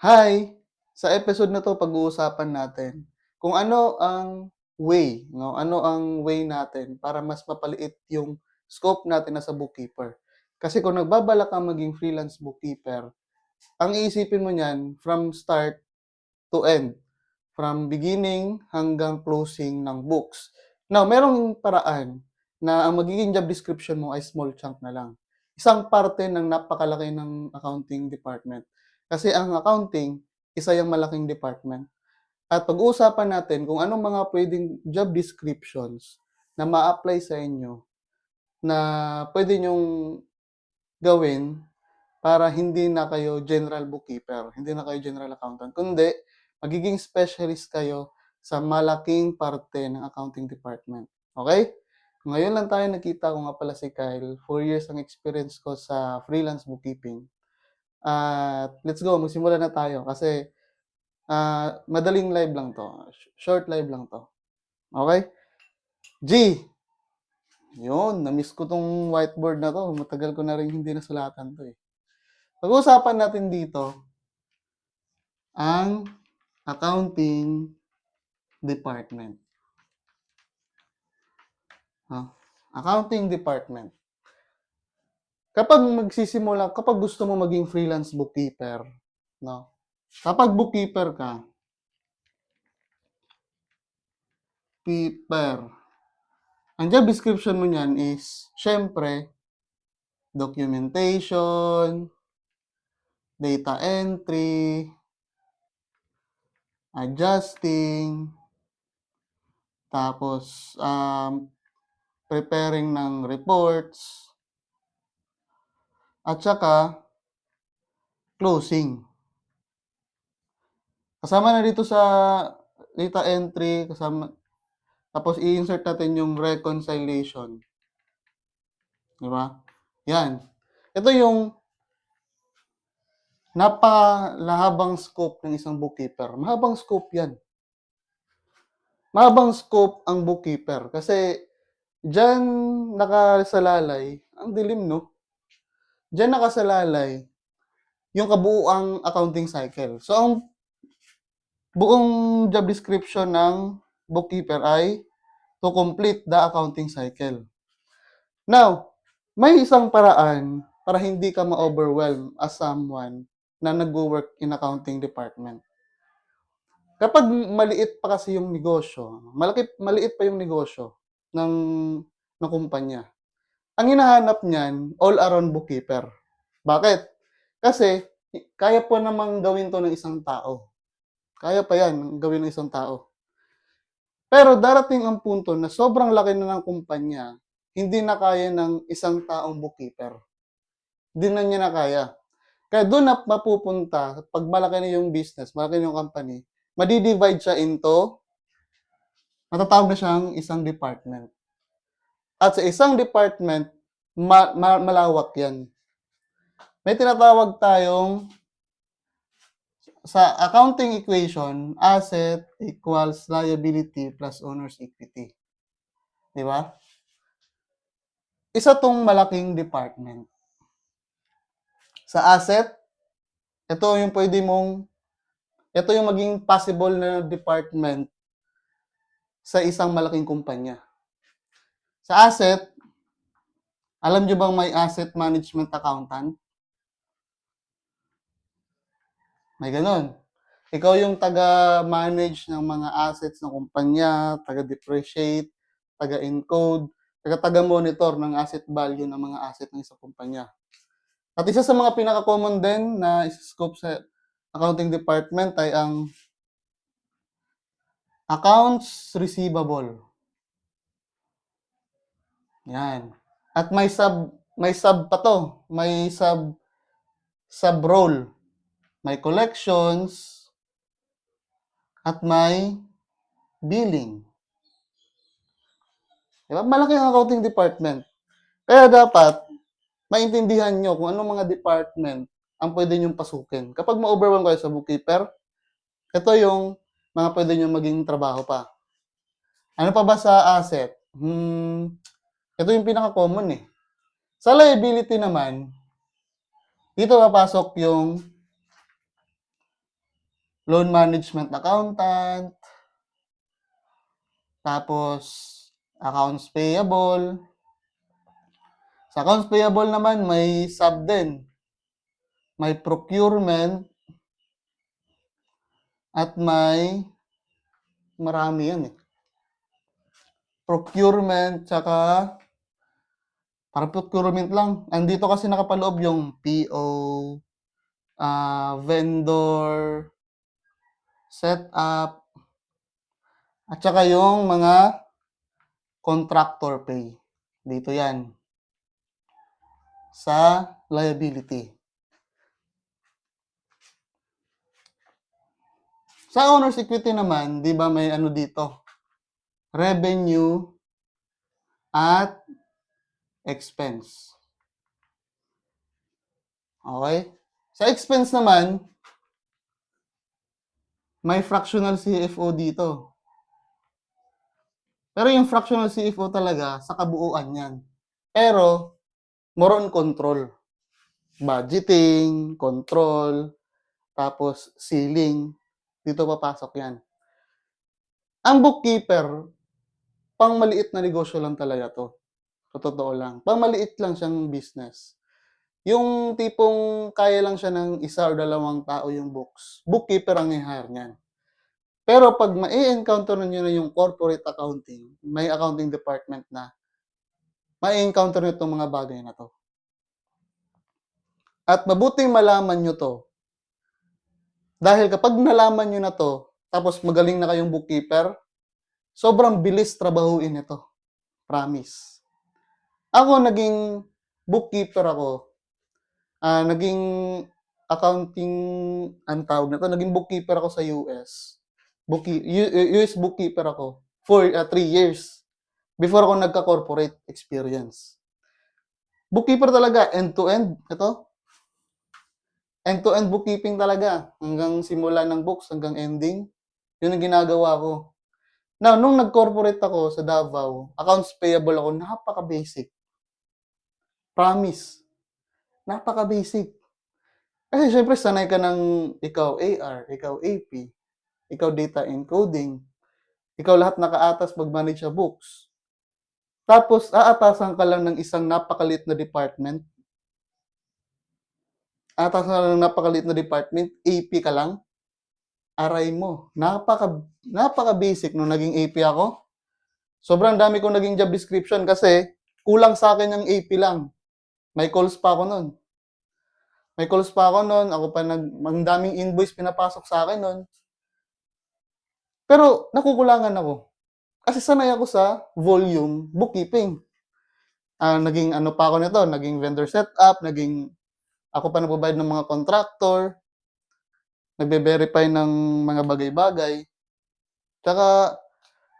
Hi! Sa episode na 'to pag-uusapan natin kung ano ang way, 'no, ano ang way natin para mas mapaliit yung scope natin as a bookkeeper. Kasi kung nagbabalak kang maging freelance bookkeeper, ang iisipin mo niyan from start to end, from beginning hanggang closing ng books. Now, merong paraan na ang magiging job description mo ay small chunk na lang. Isang parte ng napakalaki ng accounting department. Kasi ang accounting, isa yung malaking department. At pag-uusapan natin kung anong mga pwedeng job descriptions na ma-apply sa inyo na pwede nyong gawin para hindi na kayo general bookkeeper, hindi na kayo general accountant, kundi magiging specialist kayo sa malaking parte ng accounting department. Okay? Ngayon lang tayo nakita ko nga pala si Kyle. 4 years ang experience ko sa freelance bookkeeping. At let's go, magsimula na tayo kasi madaling live lang to. Short live lang to. Okay? G! Yun, na-miss ko tong whiteboard na to. Matagal ko na rin hindi nasulatan to eh. Pag-uusapan natin dito ang accounting department. Accounting department. Kapag gusto mo maging freelance bookkeeper, no? Kapag bookkeeper ka, keeper, ang job description mo niyan is, syempre, documentation, data entry, adjusting, tapos preparing ng reports, at saka closing. Kasama na dito sa data entry, tapos i-insert natin yung reconciliation. Di ba? Yan. Ito yung napakalahabang scope ng isang bookkeeper. Mahabang scope yan. Mahabang scope ang bookkeeper kasi diyan nakasalalay, ang dilim no? Diyan nakasalalay yung kabuuang accounting cycle. So ang buong job description ng bookkeeper ay to complete the accounting cycle. Now, may isang paraan para hindi ka ma-overwhelm as someone na nagwo-work in accounting department. Kapag maliit pa kasi yung negosyo, maliit pa yung negosyo ng kumpanya. Ang hinahanap niyan, all-around bookkeeper. Bakit? Kasi kaya po namang gawin 'to ng isang tao. Kaya pa 'yan gawin ng isang tao. Pero darating ang punto na sobrang laki na ng kumpanya, hindi na kaya ng isang taong bookkeeper. Hindi na niya na kaya. Kaya do'n na mapupunta 'pag malaki na yung business, malaki na yung company, madi-divide siya into matatawag na siyang isang department. At sa isang department, malawak 'yan. May tinatawag tayong sa accounting equation, asset equals liability plus owner's equity. Di ba? Isa tong malaking department. Sa asset, ito yung ito yung maging possible na department sa isang malaking kumpanya. Sa asset, alam nyo bang may asset management accountant? May ganun. Ikaw yung taga-manage ng mga assets ng kumpanya, taga-depreciate, taga-encode, taga-monitor ng asset value ng mga asset ng isang kumpanya. At isa sa mga pinaka-common din na scope sa accounting department ay ang accounts receivable. Yan. At may sub pa to. May sub-role. May collections at may billing. Diba? Malaki ang accounting department. Kaya dapat maintindihan nyo kung anong mga department ang pwede nyong pasukin. Kapag ma-overwhelm kayo sa bookkeeper, ito yung mga pwede nyong maging trabaho pa. Ano pa ba sa asset? Ito yung pinaka-common eh. Sa liability naman, dito papasok yung loan management accountant, tapos accounts payable. Sa accounts payable naman may sub din, may procurement, at may marami yan eh. Procurement, tsaka para procurement lang. Andito kasi nakapaloob yung PO, vendor, setup, at saka yung mga contractor pay. Dito yan. Sa liability. Sa owner's equity naman, di ba may ano dito? Revenue at expense. Okay? Sa expense naman, may fractional CFO dito. Pero yung fractional CFO talaga, sa kabuuan yan. Pero, more on control. Budgeting, control, tapos ceiling. Dito papasok yan. Ang bookkeeper, pang maliit na negosyo lang talaga to. Sa totoo lang. Pang maliit lang siyang business. Yung tipong kaya lang siya ng isa o dalawang tao yung books. Bookkeeper ang i-hire niyan. Pero pag ma-encounter niyo na yung corporate accounting, may accounting department na, ma-encounter niyo itong mga bagay na to. At mabuting malaman nyo to. Dahil kapag nalaman nyo na to, tapos magaling na kayong bookkeeper, sobrang bilis trabahuin ito. Promise. Ako, naging bookkeeper ako. Naging accounting, ang tawag na to, naging bookkeeper ako sa US. US bookkeeper ako for 3 years before ako nagka-corporate experience. Bookkeeper talaga, end-to-end. Ito, end-to-end bookkeeping talaga. Hanggang simula ng books, hanggang ending. Yun ang ginagawa ko. Now, nung nag-corporate ako sa Davao, accounts payable ako, napaka-basic. Promise. Napaka-basic. Kasi syempre, sanay ka ng ikaw AR, ikaw AP, ikaw data encoding, ikaw lahat nakaatas mag-manage sa books. Tapos, aatasan ka lang ng isang napakalit na department. Aatasan ka lang ng napakalit na department, AP ka lang. Aray mo. Napaka-basic nung naging AP ako. Sobrang dami kong naging job description kasi kulang sa akin yung AP lang. May calls pa ako nun. Ako pa ang daming invoice pinapasok sa akin nun. Pero nakukulangan ako. Kasi sanay ako sa volume bookkeeping. Naging ano pa ako nito, naging vendor setup, ako pa nagbabayad ng mga contractor, nagbe-verify ng mga bagay-bagay. Tsaka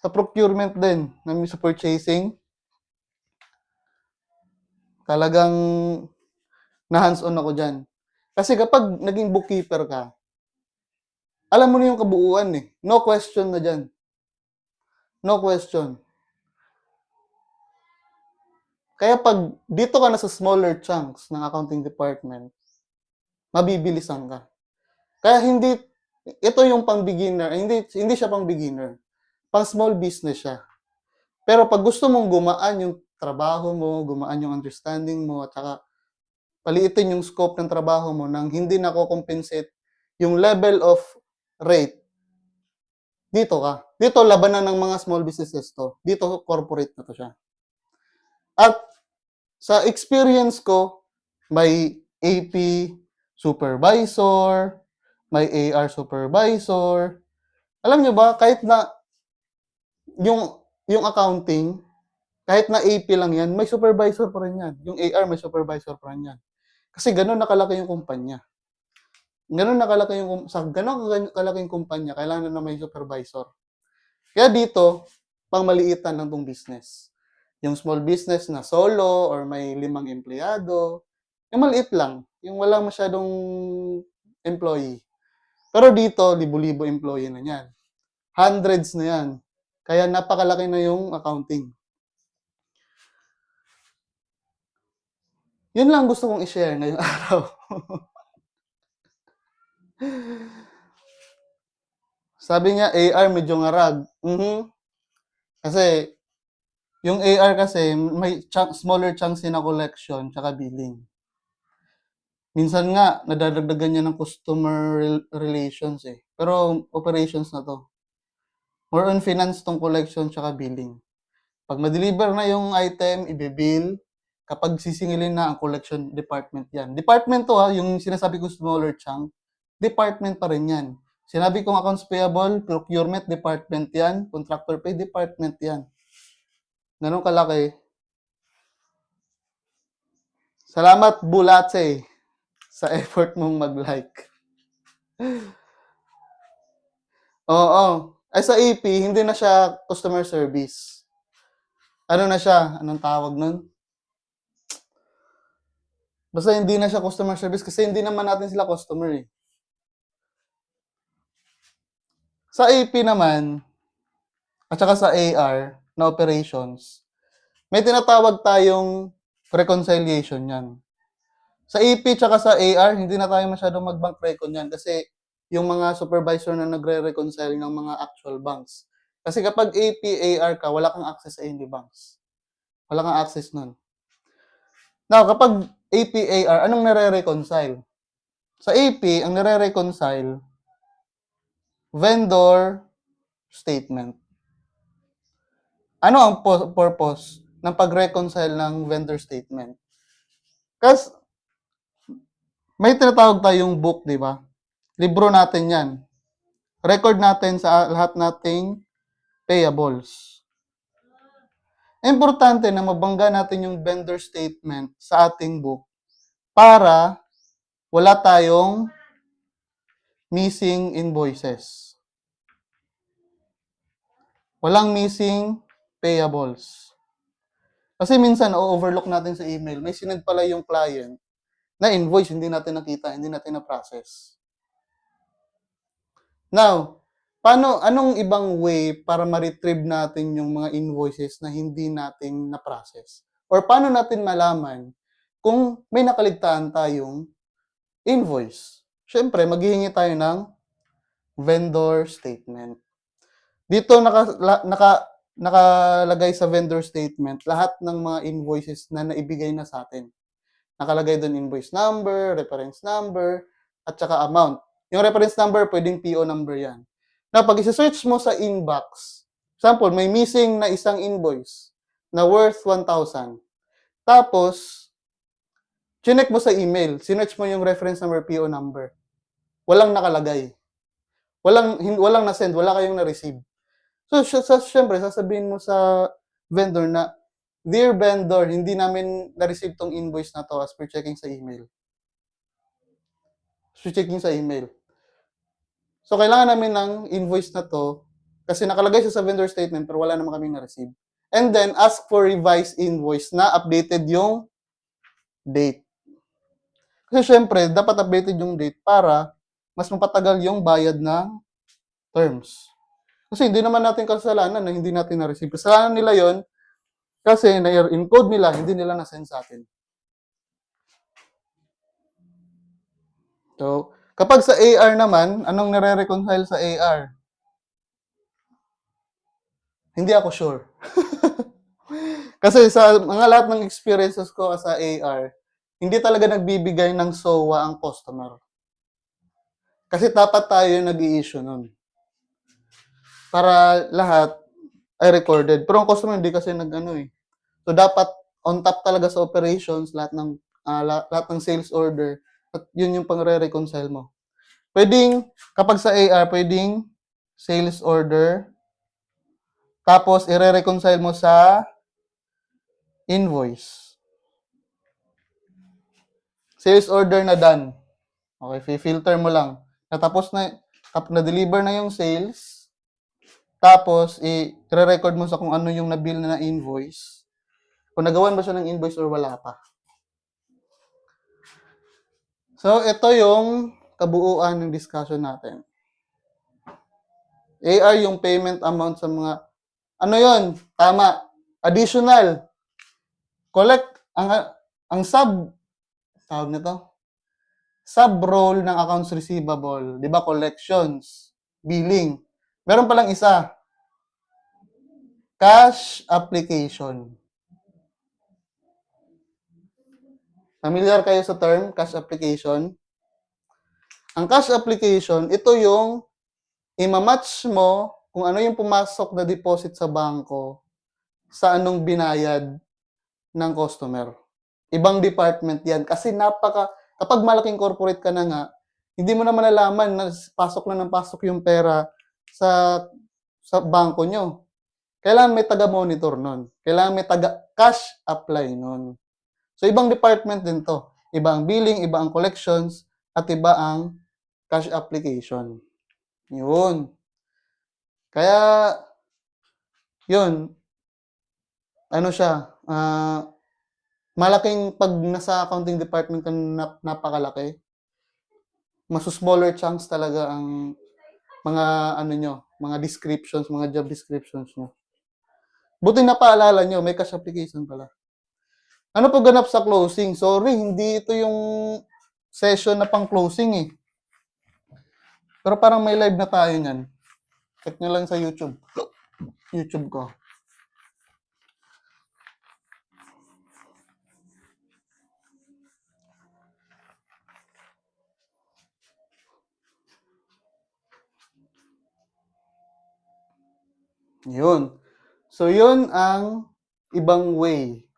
sa procurement din, sa purchasing, talagang na hands-on ako dyan. Kasi kapag naging bookkeeper ka, alam mo na yung kabuuan eh. No question na dyan. No question. Kaya pag dito ka na sa smaller chunks ng accounting department, mabibilisan ka. Kaya ito yung pang beginner, hindi siya pang beginner. Pang small business siya. Pero pag gusto mong gumaan yung trabaho mo, gumaan yung understanding mo, at saka paliitin yung scope ng trabaho mo nang hindi nako-compensate yung level of rate, dito ka. Dito, labanan ng mga small businesses to. Dito, corporate na to siya. At sa experience ko, may AP supervisor, may AR supervisor. Alam nyo ba, kahit na yung accounting, kahit na AP lang yan, may supervisor pa rin yan. Yung AR, may supervisor pa rin yan. Kasi ganun nakalaki yung kumpanya. Ganun kalaki yung kumpanya, kailangan na may supervisor. Kaya dito, pang maliitan lang tong business. Yung small business na solo or may 5 empleyado, yung maliit lang, yung walang masyadong employee. Pero dito, libo-libo employee na yan. Hundreds na yan. Kaya napakalaki na yung accounting. Yun lang gusto kong i-share ngayong araw. Sabi niya AR medyo ngarag. Kasi yung AR kasi may smaller chunks na collection tsaka billing. Minsan nga nadadagdagan niya ng customer relations eh. Pero operations na 'to. More on finance 'tong collection tsaka billing. 'Pag ma-deliver na yung item, ibe-bill. Kapag sisingilin na, ang collection department 'yan. Department 'to yung sinasabi kong smaller chunk, department pa rin 'yan. Sinabi kong accounts payable, procurement department 'yan, contractor pay department 'yan. Gano'n kalaki. Salamat Bulatse sa effort mong mag-like. Oo. Ay sa AP, hindi na siya customer service. Ano na siya? Anong tawag nun? Basta hindi na siya customer service kasi hindi naman natin sila customer eh. Sa AP naman, at saka sa AR na operations, may tinatawag tayong reconciliation yan. Sa AP tsaka sa AR, hindi na tayo masyadong mag-bank recon yan kasi yung mga supervisor na nagre-reconcile ng mga actual banks. Kasi kapag AP, AR ka, wala kang access sa any banks. Wala kang access nun. Now, kapag AP, AR, anong nare-reconcile? Sa AP, ang nare-reconcile, vendor statement. Ano ang purpose ng pag-reconcile ng vendor statement? Kasi may tinatawag tayong book, di ba? Libro natin yan. Record natin sa lahat nating payables. Importante na mabangga natin yung vendor statement sa ating book para wala tayong missing invoices. Walang missing payables. Kasi minsan, overlook natin sa email, may sinend pala yung client na invoice, hindi natin nakita, hindi natin na-process. Now, anong ibang way para ma-retrieve natin yung mga invoices na hindi natin na-process? Or paano natin malaman kung may nakaligtaan tayong invoice? Siyempre, maghihingi tayo ng vendor statement. Dito nakalagay sa vendor statement lahat ng mga invoices na naibigay na sa atin. Nakalagay doon invoice number, reference number, at saka amount. Yung reference number, pwedeng PO number yan. Na pag isa-search mo sa inbox, example, may missing na isang invoice na worth 1,000. Tapos, chinek mo sa email, sinearch mo yung reference number, PO number. Walang nakalagay. Walang na-send, wala kayong na-receive. So, syempre, sasabihin mo sa vendor na, Dear vendor, hindi namin na-receive tong invoice na to as per checking sa email. So, kailangan namin ng invoice na to kasi nakalagay siya sa vendor statement pero wala naman kaming na-receive. And then, ask for revised invoice na updated yung date. Kasi syempre, dapat updated yung date para mas mapatagal yung bayad ng terms. Kasi hindi naman natin kasalanan na hindi natin na-receive. Kasalanan nila yon kasi na-encode nila, hindi nila na-send sa atin. So, kapag sa AR naman, anong nare-reconcile sa AR? Hindi ako sure. Kasi sa mga lahat ng experiences ko sa AR, hindi talaga nagbibigay ng SOA ang customer. Kasi dapat tayo nag-i-issue nun. Para lahat ay recorded. Pero ang customer hindi kasi nag-ano eh. So dapat on top talaga sa operations, lahat ng sales order, at yun yung pang-re-reconcile mo. Pwedeng, kapag sa AR, pwedeng sales order, tapos i-reconcile mo sa invoice. Sales order na done. Okay, filter mo lang. Natapos na-deliver na yung sales, tapos i-record mo sa kung ano yung na-bill na invoice. Kung nagawan ba siya ng invoice or wala pa. So, ito yung kabuuan ng discussion natin. AR yung payment amount sa mga, ano yon? Tama. Additional. Collect, ang tawag nito, sub-role ng accounts receivable, di ba, collections, billing. Meron palang isa, cash application. Familiar kayo sa term, cash application? Ang cash application, ito yung ima-match mo kung ano yung pumasok na deposit sa bangko sa anong binayad ng customer. Ibang department yan kasi kapag malaking corporate ka na nga, hindi mo na malalaman na pasok na ng pasok yung pera sa bangko nyo. Kailangan may taga-monitor nun. Kailangan may taga-cash apply nun. So, ibang department din to. Iba ang billing, iba ang collections, at iba ang cash application. Yun. Kaya, yun, ano siya, malaking pag nasa accounting department ka napakalaki, smaller chunks talaga ang mga ano nyo, mga descriptions, mga job descriptions nyo. Buti napaalala nyo, may cash application pala. Ano po ganap sa closing? Sorry, hindi ito yung session na pang closing eh. Pero parang may live na tayo niyan. Check nyo lang sa YouTube. YouTube ko. Yun. So, yun ang ibang way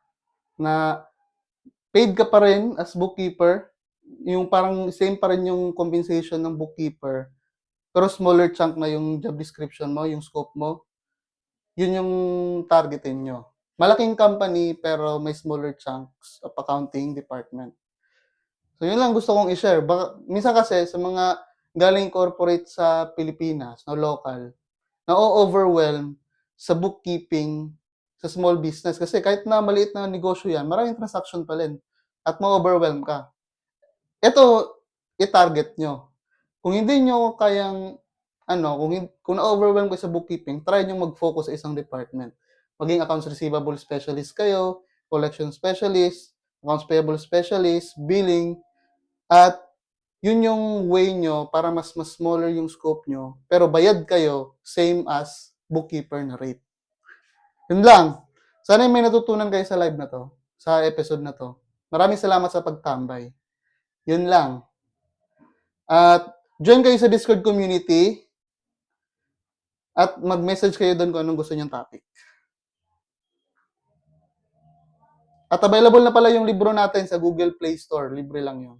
na paid ka pa rin as bookkeeper. Yung parang same pa rin yung compensation ng bookkeeper. Pero smaller chunk na yung job description mo, yung scope mo. Yun yung targetin nyo. Malaking company pero may smaller chunks of accounting department. So, yun lang gusto kong i-share. Minsan kasi sa mga galing corporate sa Pilipinas, no, local, na-overwhelm sa bookkeeping sa small business. Kasi kahit na maliit na negosyo yan, maraming transaction pa rin. At ma-overwhelm ka. Ito, i-target nyo. Kung hindi nyo kayang, kung na-overwhelm kayo sa bookkeeping, try nyo mag-focus sa isang department. Maging accounts receivable specialist kayo, collection specialist, accounts payable specialist, billing, at yun yung way nyo para mas smaller yung scope nyo, pero bayad kayo, same as bookkeeper na rate. Yun lang. Sana may natutunan kayo sa live na to, sa episode na to. Maraming salamat sa pagtambay. Yun lang. At join kayo sa Discord community at mag-message kayo doon kung anong gusto niyong topic. At available na pala yung libro natin sa Google Play Store. Libre lang yun.